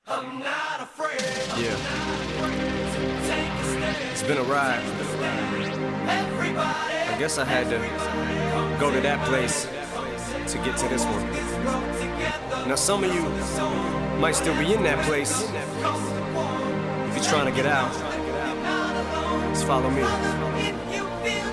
I'm not afraid. Yeah, Take a stand. it's been a ride. Everybody. I guess I had to go to that place to get to this one. Now some of you might still be in that place. If you're trying to get out, just follow me.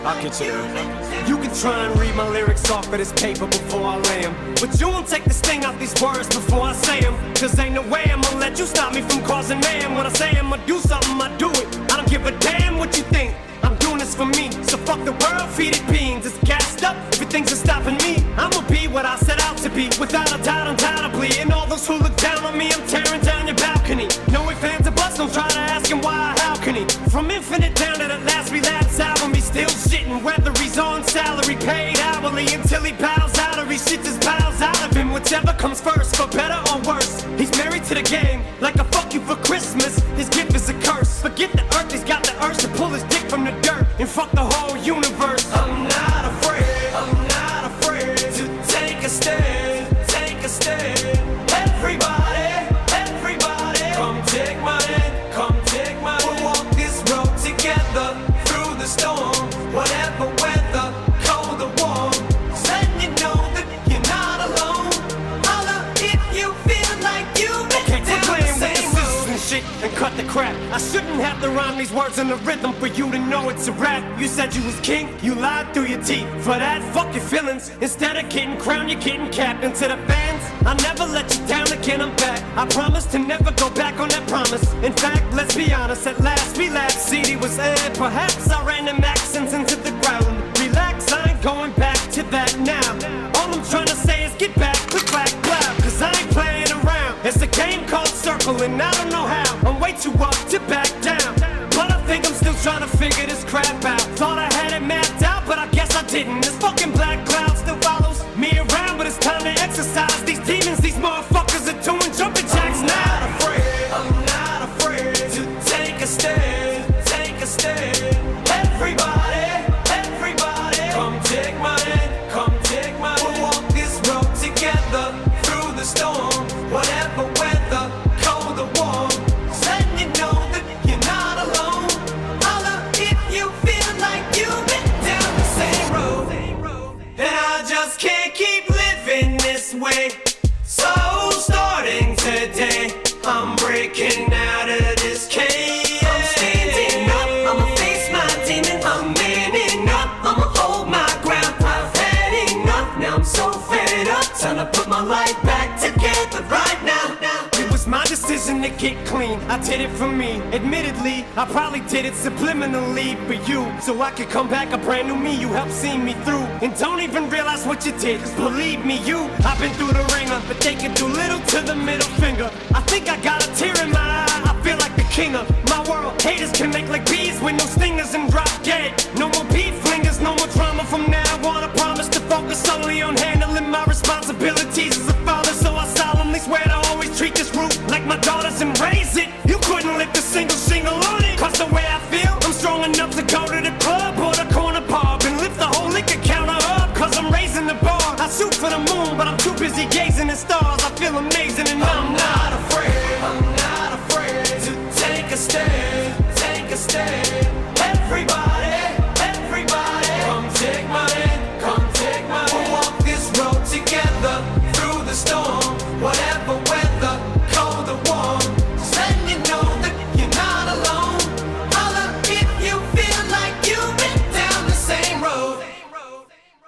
I'll get you there. You can try and read my lyrics off of this paper before I lay 'em, but you won't take the sting out these words before I say 'em. Cause ain't no way I'ma let you stop me from causing mayhem. When I say I'ma do something, I do it. I don't give a damn what you think. I'm doing this for me, so fuck the world, feed it beans. It's gassed up, everything's stopping me. I'ma be what I set out to be, without a doubt, undoubtedly. And all those who look down on me, I'm tearing down your balcony. No ifs, ands, or buts, don't try to ask him why or how can he. From Infinite down to the last relapse album, he's still shitting. Whether he's on salary, paid hourly, until he bows out or he shits his bowels out of him. Whichever comes first, for better or worse. He's married to the game, like a fuck you for Christmas. His gift is a curse. Forget the earth, he's got the urge to pull his dick from the dirt and fuck the whole universe. I'm not afraid. I'm not afraid to take a stand. Take a stand. Everybody, everybody, come take my hand. Come take my hand. We'll walk this road together through the storm. Whatever weather, cold or warm. Just letting you know that you're not alone. Holla if you feel like you've been down the same road. And shit and cut the crap. I shouldn't have to rhyme these words in the rhythm for you to know it's a rap. You said you was king, you lied through your teeth. For that, fuck your feelings. Instead of getting crowned, you're getting capped. And to the fans, I never let you down again, I'm back. I promise to never go back on that promise. In fact, let's be honest, at last we laughed. CD was aired, perhaps I ran them accents into the ground. Relax, I ain't going back to that now. All I'm trying to say is get back, click, clack, clap. Cause I ain't playing around. It's a game called Circle and I don't know how. I'm way too up to back down, but I think I'm still trying to figure this crap out. Thought I had it mapped out, but I guess I didn't. This fucking black cloud still follows me around, but it's time to exercise these demons. These motherfuckers are doing jumping jacks now. I'm not afraid to take a stand. Take a stand. Everybody, everybody, come take my hand. Come take my hand. We'll walk this road together through the storm. Whatever weather, cold or warm. Just letting you know that you're not alone. Holla if you feel like you've been down the same road. And I just can't keep living this way. So starting today, I'm breaking out of this cage. I'm standing up, I'ma face my demon. I'm manning up, I'ma hold my ground. I've had enough, now I'm so fed up. Time to put my life back together right now. It was my decision to get clean, I did it for me. Admittedly, I probably did it subliminally for you, so I could come back a brand new me. You helped see me through, and don't even realize what you did. Cause believe me, I've been through the ringer, but they can do little to the middle finger. I think I got a tear in my eye, I feel like the king of my world. Haters can make like bees with no stingers and drop dead. No more beef flingers, no more drama from now on. I promise to focus solely on handling my responsibilities as a father. So I solemnly swear to always treat this roof like my daughters and raise